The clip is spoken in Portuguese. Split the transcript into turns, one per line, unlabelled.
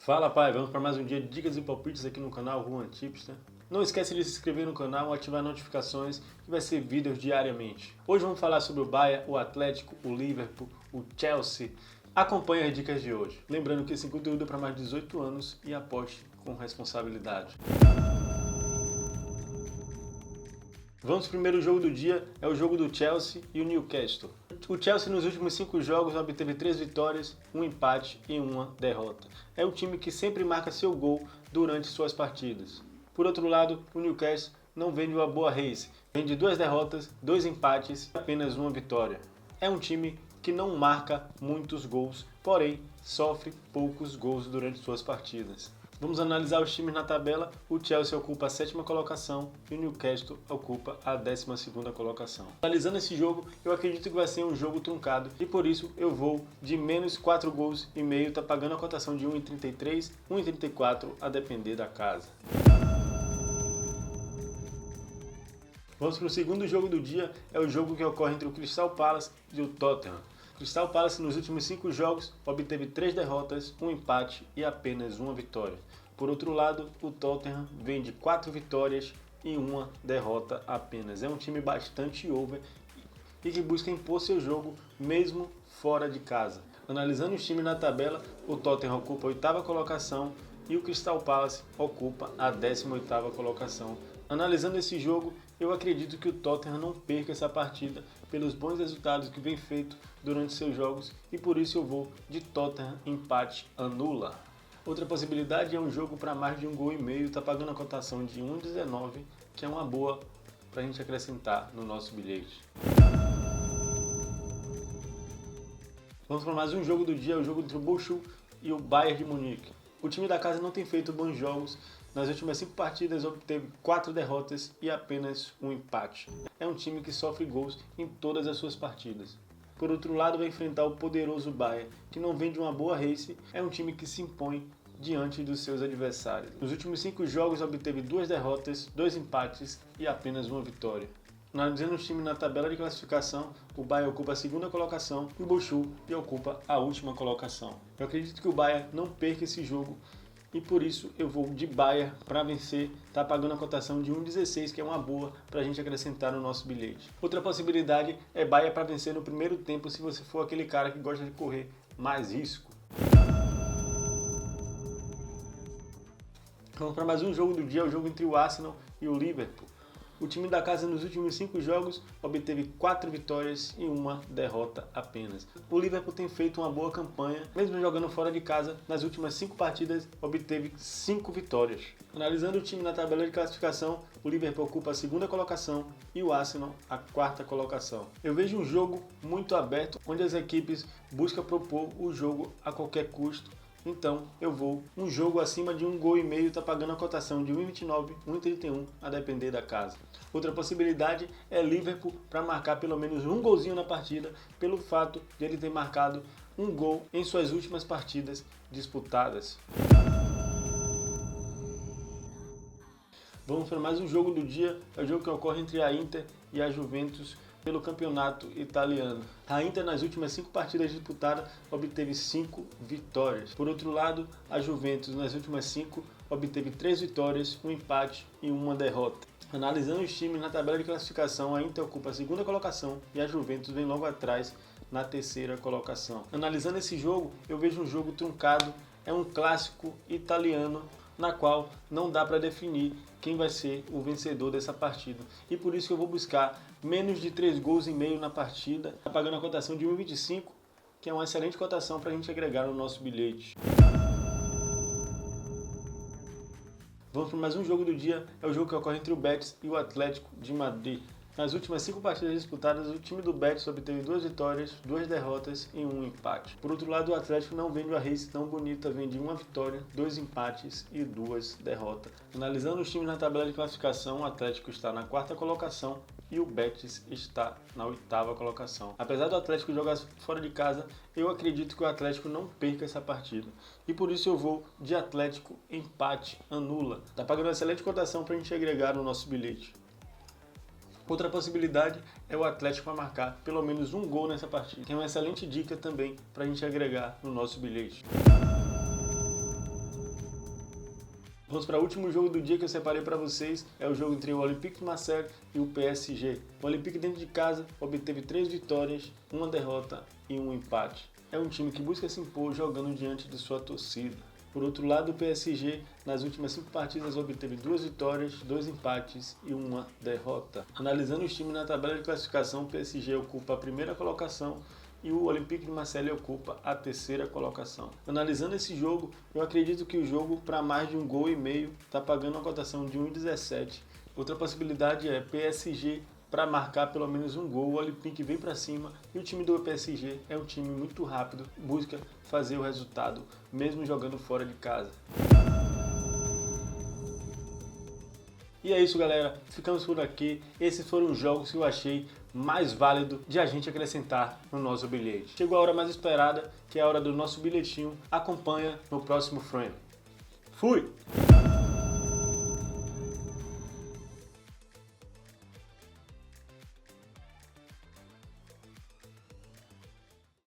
Fala, pai, vamos para mais um dia de dicas e palpites aqui no canal Juan Tips, né? Não esquece de se inscrever no canal, ativar notificações, que vai ser vídeos diariamente. Hoje vamos falar sobre o Bayern, o Atlético, o Liverpool, o Chelsea. Acompanhe as dicas de hoje. Lembrando que esse conteúdo é para mais de 18 anos e aposte com responsabilidade. Vamos para o primeiro jogo do dia, é o jogo do Chelsea e o Newcastle. O Chelsea nos últimos 5 jogos obteve 3 vitórias, 1 empate e 1 derrota. É o time que sempre marca seu gol durante suas partidas. Por outro lado, o Newcastle não vem de uma boa race, vem de 2 derrotas, 2 empates e apenas 1 vitória. É um time que não marca muitos gols, porém sofre poucos gols durante suas partidas. Vamos analisar os times na tabela. O Chelsea ocupa a 7ª colocação e o Newcastle ocupa a 12ª colocação. Analisando esse jogo, eu acredito que vai ser um jogo truncado e por isso eu vou de menos 4 gols e meio, tá pagando a cotação de 1,33, 1,34 a depender da casa. Vamos para o segundo jogo do dia, é o jogo que ocorre entre o Crystal Palace e o Tottenham. Crystal Palace nos últimos 5 jogos obteve 3 derrotas, 1 empate e apenas 1 vitória. Por outro lado, o Tottenham vem de 4 vitórias e 1 derrota apenas. É um time bastante over e que busca impor seu jogo mesmo fora de casa. Analisando os times na tabela, o Tottenham ocupa a 8ª colocação e o Crystal Palace ocupa a 18ª colocação. Analisando esse jogo, eu acredito que o Tottenham não perca essa partida pelos bons resultados que vem feito durante seus jogos e por isso eu vou de Tottenham empate anula. Outra possibilidade é um jogo para mais de 1,5 gols, tá pagando a cotação de 1,19, que é uma boa para a gente acrescentar no nosso bilhete. Vamos para mais um jogo do dia, o jogo entre o Bochum e o Bayern de Munique. O time da casa não tem feito bons jogos. Nas últimas 5 partidas obteve 4 derrotas e apenas 1 empate. É um time que sofre gols em todas as suas partidas. Por outro lado, vai enfrentar o poderoso Bayern, que não vem de uma boa race, é um time que se impõe diante dos seus adversários. Nos últimos 5 jogos obteve 2 derrotas, 2 empates e apenas 1 vitória. Analisando os times na tabela de classificação, o Bayern ocupa a 2ª colocação e o Bochum ocupa a última colocação. Eu acredito que o Bayern não perca esse jogo e por isso eu vou de Bayern para vencer, tá pagando a cotação de 1,16, que é uma boa para a gente acrescentar no nosso bilhete. Outra possibilidade é Bayern para vencer no primeiro tempo, se você for aquele cara que gosta de correr mais risco. Vamos para mais um jogo do dia, o jogo entre o Arsenal e o Liverpool. O time da casa nos últimos 5 jogos obteve 4 vitórias e 1 derrota apenas. O Liverpool tem feito uma boa campanha, mesmo jogando fora de casa, nas últimas 5 partidas obteve 5 vitórias. Analisando o time na tabela de classificação, o Liverpool ocupa a 2ª colocação e o Arsenal a 4ª colocação. Eu vejo um jogo muito aberto, onde as equipes buscam propor o jogo a qualquer custo. Então eu vou um jogo acima de 1,5 gols, tá pagando a cotação de 1,29, 1,31 a depender da casa. Outra possibilidade é Liverpool para marcar pelo menos um golzinho na partida, pelo fato de ele ter marcado um gol em suas últimas partidas disputadas. Vamos para mais um jogo do dia, é o jogo que ocorre entre a Inter e a Juventus pelo campeonato italiano. A Inter nas últimas 5 partidas disputadas obteve 5 vitórias. Por outro lado, a Juventus nas últimas 5 obteve 3 vitórias, 1 empate e 1 derrota. Analisando os times na tabela de classificação, a Inter ocupa a 2ª colocação e a Juventus vem logo atrás na 3ª colocação. Analisando esse jogo, eu vejo um jogo truncado, é um clássico italiano, na qual não dá para definir quem vai ser o vencedor dessa partida. E por isso que eu vou buscar menos de 3,5 gols na partida, pagando a cotação de 1,25, que é uma excelente cotação para a gente agregar no nosso bilhete. Vamos para mais um jogo do dia, é o jogo que ocorre entre o Betis e o Atlético de Madrid. Nas últimas 5 partidas disputadas, o time do Betis obteve 2 vitórias, 2 derrotas e 1 empate. Por outro lado, o Atlético não vem de uma race tão bonita, vem de 1 vitória, 2 empates e 2 derrotas. Analisando os times na tabela de classificação, o Atlético está na 4ª colocação e o Betis está na 8ª colocação. Apesar do Atlético jogar fora de casa, eu acredito que o Atlético não perca essa partida. E por isso eu vou de Atlético empate anula. Tá pagando uma excelente cotação para a gente agregar no nosso bilhete. Outra possibilidade é o Atlético para marcar pelo menos um gol nessa partida, que é uma excelente dica também para a gente agregar no nosso bilhete. Vamos para o último jogo do dia que eu separei para vocês, é o jogo entre o Olympique de Marseille e o PSG. O Olympique dentro de casa obteve 3 vitórias, 1 derrota e 1 empate. É um time que busca se impor jogando diante de sua torcida. Por outro lado, o PSG, nas últimas 5 partidas, obteve 2 vitórias, 2 empates e 1 derrota. Analisando os times na tabela de classificação, o PSG ocupa a primeira colocação e o Olympique de Marseille ocupa a terceira colocação. Analisando esse jogo, eu acredito que o jogo para mais de 1,5 gols está pagando uma cotação de 1,17. Outra possibilidade é PSG para marcar pelo menos 1 gol. O Olympique vem para cima e o time do PSG é um time muito rápido, busca fazer o resultado, mesmo jogando fora de casa. E é isso, galera, ficamos por aqui. Esses foram os jogos que eu achei mais válido de a gente acrescentar no nosso bilhete. Chegou a hora mais esperada, que é a hora do nosso bilhetinho. Acompanha no próximo frame. Fui!